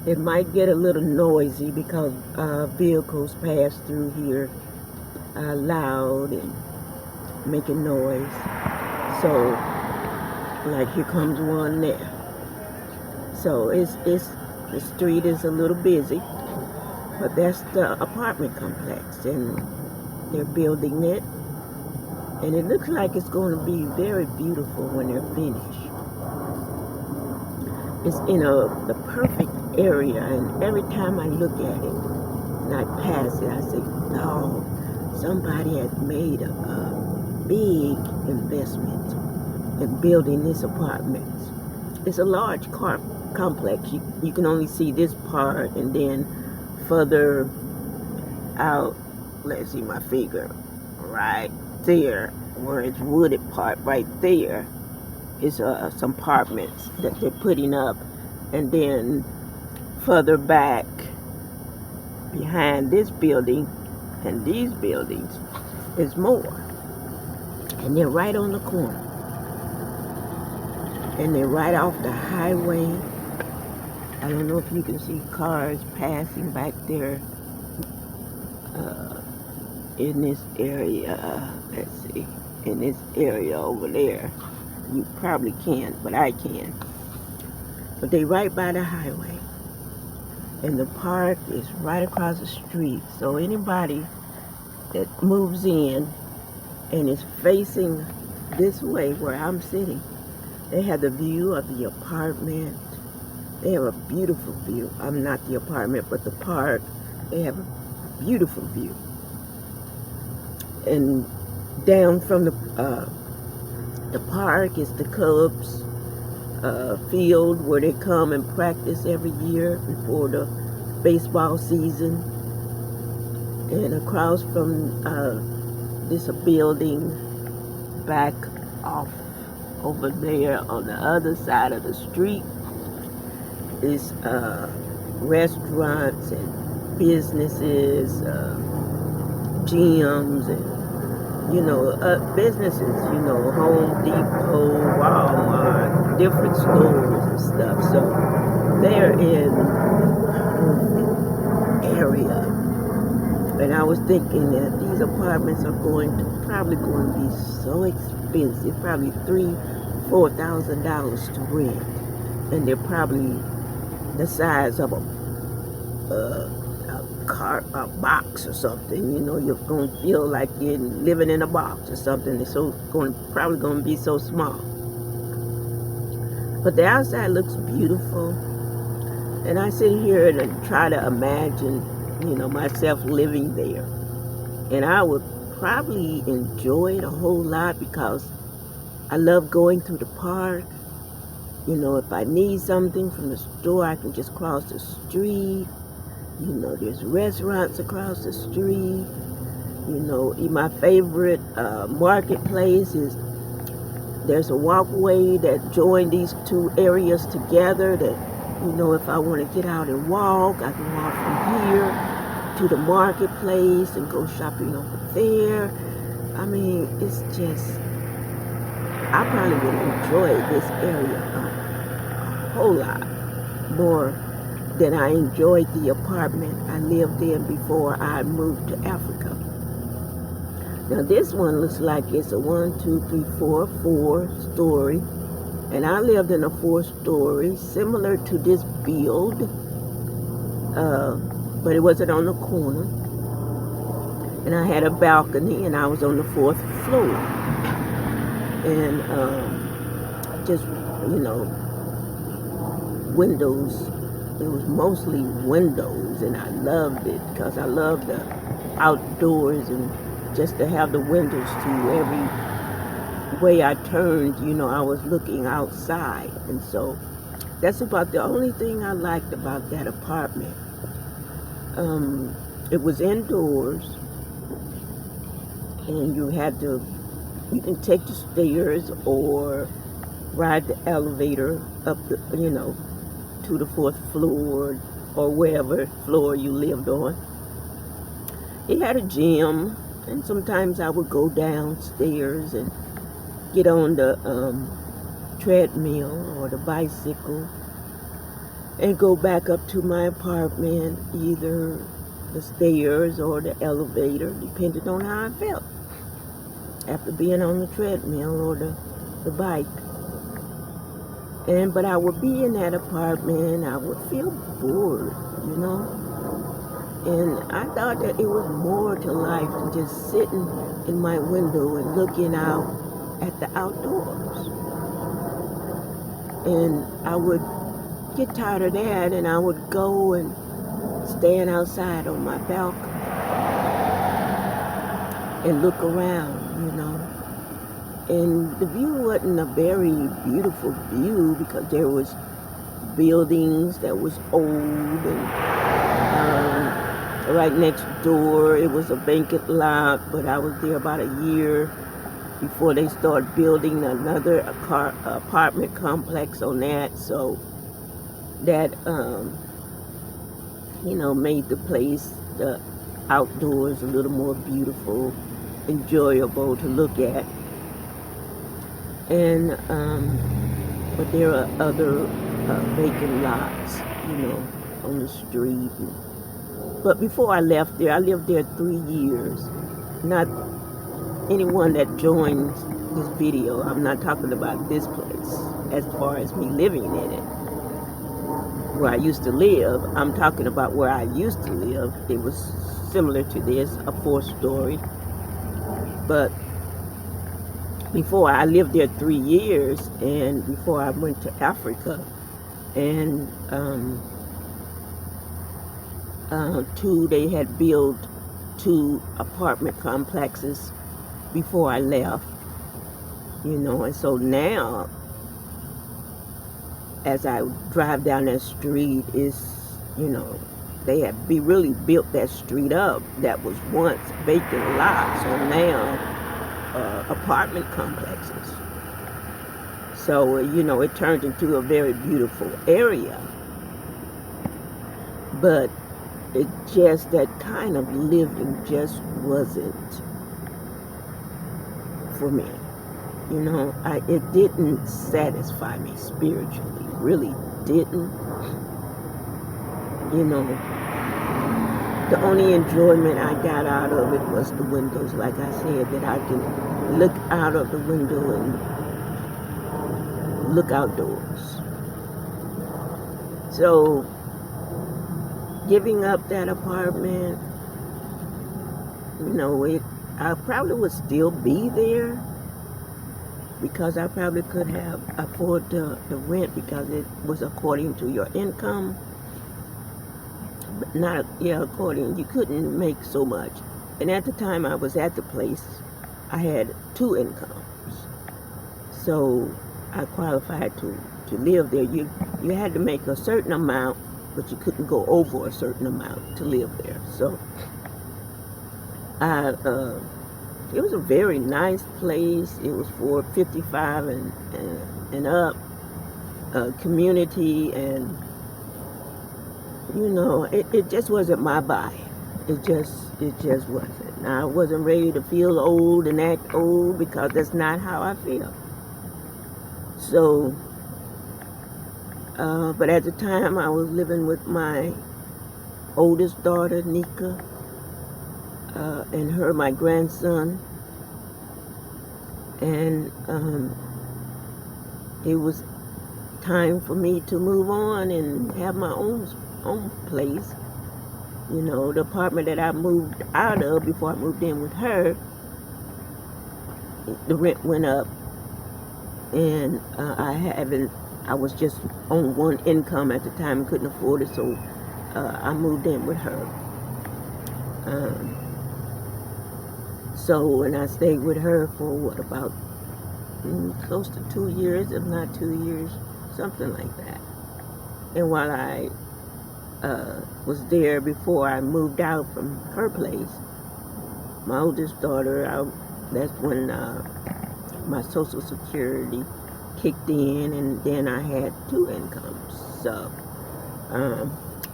It might get a little noisy because vehicles pass through here loud and making noise. So, like here comes one there. So it's the street is a little busy, but that's the apartment complex, and they're building it, and it looks like it's going to be very beautiful when they're finished. It's in the perfect area, and every time I look at it and I pass it, I say, "Oh, somebody has made a big investment in building this apartment." It's a large complex. You can only see this part, and then further out, let's see my finger, right there, where it's wooded part, right there, is some apartments that they're putting up, and then further back behind this building and these buildings is more, and they're right on the corner, and they're right off the highway. I don't know if you can see cars passing back there in this area. Let's see, in this area over there. You probably can't, but I can. But they right by the highway, and the park is right across the street. So anybody that moves in and is facing this way where I'm sitting, they have the view of the apartment. They have a beautiful view. I'm not the apartment, but the park. They have a beautiful view. And down from the park is the Cubs field where they come and practice every year before the baseball season. And across from this building, back off over there on the other side of the street, is restaurants and businesses, gyms, and businesses, Home Depot, Walmart, different stores and stuff. So they're in a perfect area. And I was thinking that these apartments are probably going to be so expensive, probably $3,000-$4,000 to rent. And they're probably the size of a box or something. You're going to feel like you're living in a box or something. It's probably going to be so small. But the outside looks beautiful, and I sit here and try to imagine, myself living there, and I would probably enjoy it a whole lot because I love going through the park. If I need something from the store, I can just cross the street. There's restaurants across the street. My favorite marketplace is there's a walkway that join these two areas together that, if I want to get out and walk, I can walk from here to the marketplace and go shopping over there. I mean, it's just, I probably would enjoy this area a whole lot more than I enjoyed the apartment I lived in before I moved to Africa. Now this one looks like it's a 4-story, and I lived in a 4-story similar to this build, but it wasn't on the corner, and I had a balcony, and I was on the 4th floor, and just windows. It was mostly windows, and I loved it because I love the outdoors, and just to have the windows to every way I turned, I was looking outside. And so that's about the only thing I liked about that apartment. It was indoors, and you can take the stairs or ride the elevator up to the 4th floor or wherever floor you lived on. It had a gym, and sometimes I would go downstairs and get on the treadmill or the bicycle and go back up to my apartment, either the stairs or the elevator, depending on how I felt after being on the treadmill or the bike. But I would be in that apartment, I would feel bored, you know. And I thought that it was more to life than just sitting in my window and looking out at the outdoors. And I would get tired of that, and I would go and stand outside on my balcony and look around, you know. And the view wasn't a very beautiful view because there was buildings that was old, and right next door it was a vacant lot, but I was there about a year before they started building another apartment complex on that. So that you know, made the place, the outdoors, a little more beautiful, enjoyable to look at. And but there are other vacant lots, you know, on the street. But before I left there, I lived there 3 years. Not anyone that joins this video, I'm not talking about this place as far as me living in it, where I used to live. I'm talking about where I used to live. It was similar to this, a 4-story. But before, I lived there 3 years, and before I went to Africa, and they had built 2 apartment complexes before I left, you know. And so now, as I drive down that street, you know, they have really built that street up that was once vacant lots, so now apartment complexes. So, you know, it turned into a very beautiful area. But it just, that kind of living just wasn't for me. You know, it didn't satisfy me spiritually, really didn't. You know, the only enjoyment I got out of it was the windows, like I said, that I can look out of the window and look outdoors. So, giving up that apartment, you know, I probably would still be there because I probably could have afforded the rent because it was according to your income. Not, yeah, according, you couldn't make so much. And at the time I was at the place, I had 2 incomes. So I qualified to live there. You had to make a certain amount, but you couldn't go over a certain amount to live there. So it was a very nice place. It was for 55 and up community, and you know, it just wasn't my vibe. It just wasn't. I wasn't ready to feel old and act old because that's not how I feel. So, but at the time I was living with my oldest daughter, Nika, and my grandson. And it was time for me to move on and have my own place. You know, the apartment that I moved out of before I moved in with her, the rent went up, and I was just on 1 income at the time and couldn't afford it, so I moved in with her. So, and I stayed with her for about close to 2 years, if not 2 years, something like that. And while I was there, before I moved out from her place, my oldest daughter, that's when my Social Security kicked in, and then I had 2 incomes. So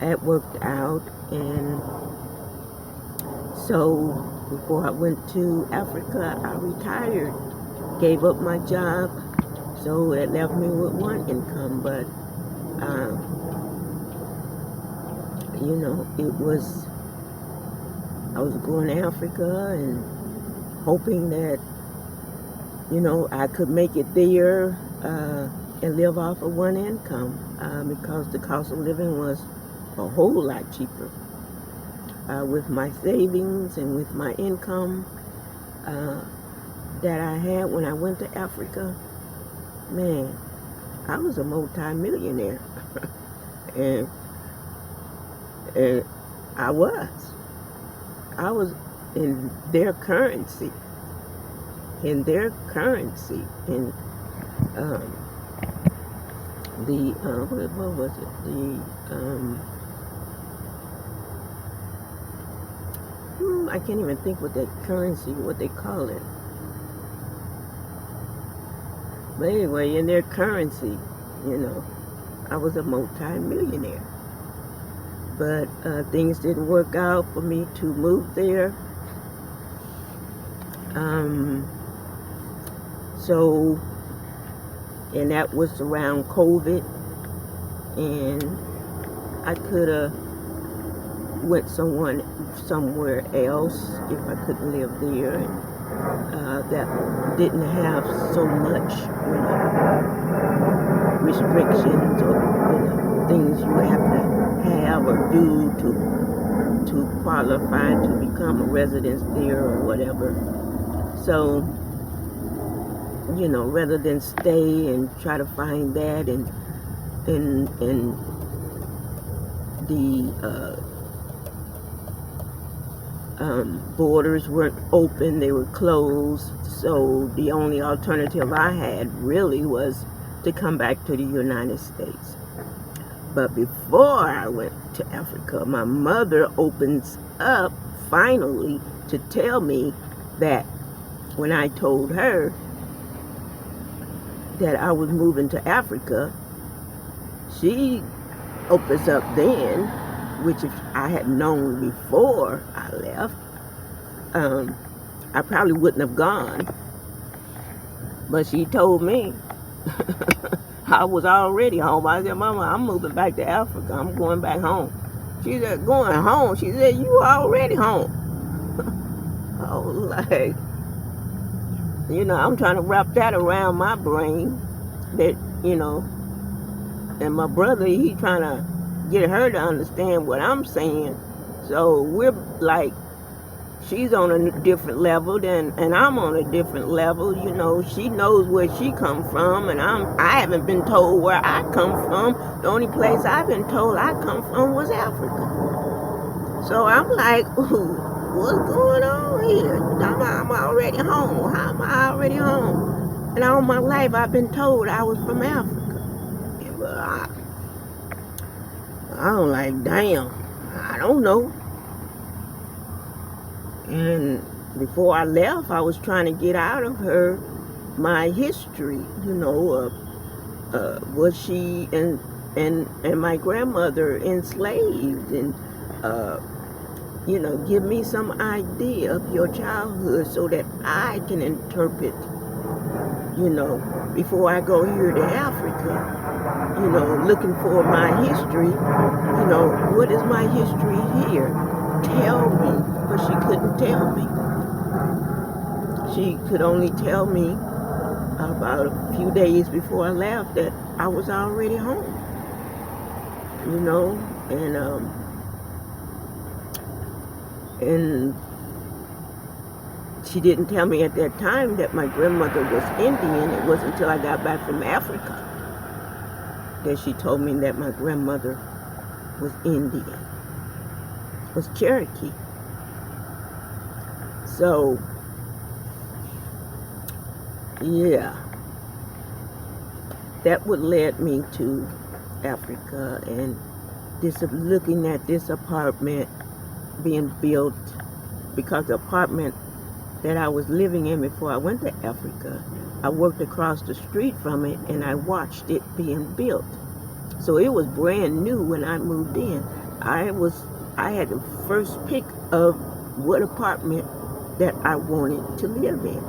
that worked out. And so before I went to Africa, I retired, gave up my job, so it left me with 1 income. But I was going to Africa and hoping that, I could make it there and live off of one income because the cost of living was a whole lot cheaper. With my savings and with my income that I had when I went to Africa, man, I was a multi-millionaire. and I was in their currency. And what was it? I can't even think what that currency, what they call it. But anyway, in their currency, I was a multi-millionaire. But things didn't work out for me to move there. And that was around COVID, and I could have went somewhere else if I couldn't live there, and that didn't have so much, restrictions or things you have to have or do to qualify to become a resident there or whatever. So, rather than stay and try to find that, and the borders weren't open, they were closed. So the only alternative I had really was to come back to the United States. But before I went to Africa, my mother opens up finally to tell me that when I told her that I was moving to Africa, she opens up then, which if I had known before I left, I probably wouldn't have gone. But she told me I was already home. I said, Mama, I'm moving back to Africa. I'm going back home. She said, going home? She said, you already home. I was like, I'm trying to wrap that around my brain. That, and my brother, he trying to get her to understand what I'm saying. So we're like, she's on a different level and I'm on a different level. She knows where she come from, and I haven't been told where I come from. The only place I've been told I come from was Africa. So I'm like, ooh, what's going on here? I'm already home. How am I already home? And all my life I've been told I was from Africa. But I'm like, damn, I don't know. And before I left, I was trying to get out of her my history, was she and my grandmother enslaved, and give me some idea of your childhood so that I can interpret, before I go here to Africa, looking for my history, what is my history here? Tell me. But she couldn't tell me. She could only tell me about a few days before I left that I was already home. And she didn't tell me at that time that my grandmother was Indian. It wasn't until I got back from Africa that she told me that my grandmother was Indian, was Cherokee. So, yeah, that would lead me to Africa, and looking at this apartment being built, because the apartment that I was living in before I went to Africa, I worked across the street from it and I watched it being built. So it was brand new when I moved in. I had the first pick of what apartment that I wanted to live in.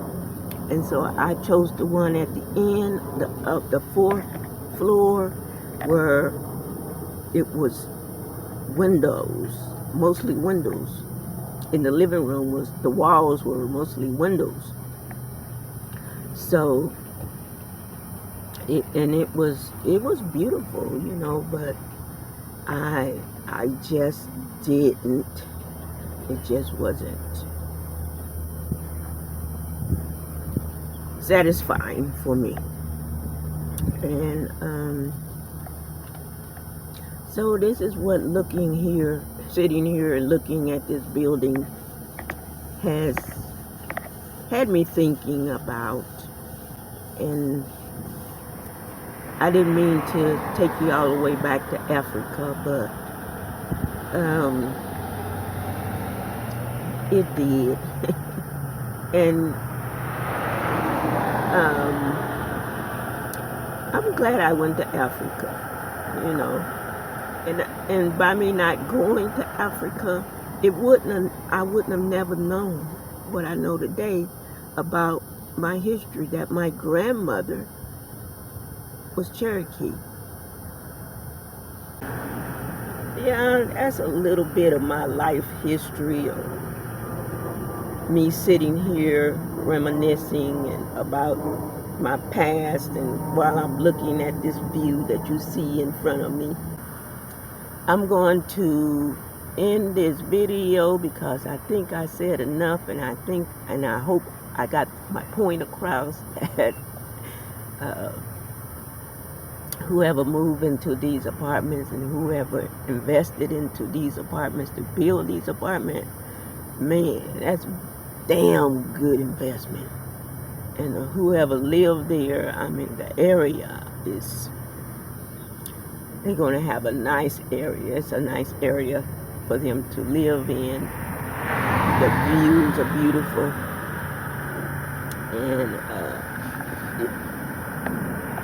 And so I chose the one at the end of the 4th floor, where it was windows, mostly windows. In the living room, the walls were mostly windows. So it was beautiful, but I just didn't. It just wasn't satisfying for me. And so this is what sitting here and looking at this building has had me thinking about. And I didn't mean to take you all the way back to Africa, but it did. And I'm glad I went to Africa, and by me not going to Africa, I wouldn't have never known what I know today about my history, that my grandmother was Cherokee. Yeah, that's a little bit of my life history, of me sitting here reminiscing about my past, and while I'm looking at this view that you see in front of me. I'm going to end this video because I think I said enough, and I hope I got my point across that whoever moved into these apartments and whoever invested into these apartments to build these apartments, man, that's damn good investment. And whoever lived there, the area they're going to have a nice area. It's a nice area for them to live in. The views are beautiful. And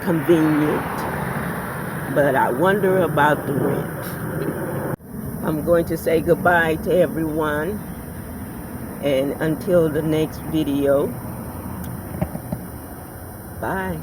convenient. But I wonder about the rent. I'm going to say goodbye to everyone. And until the next video, bye.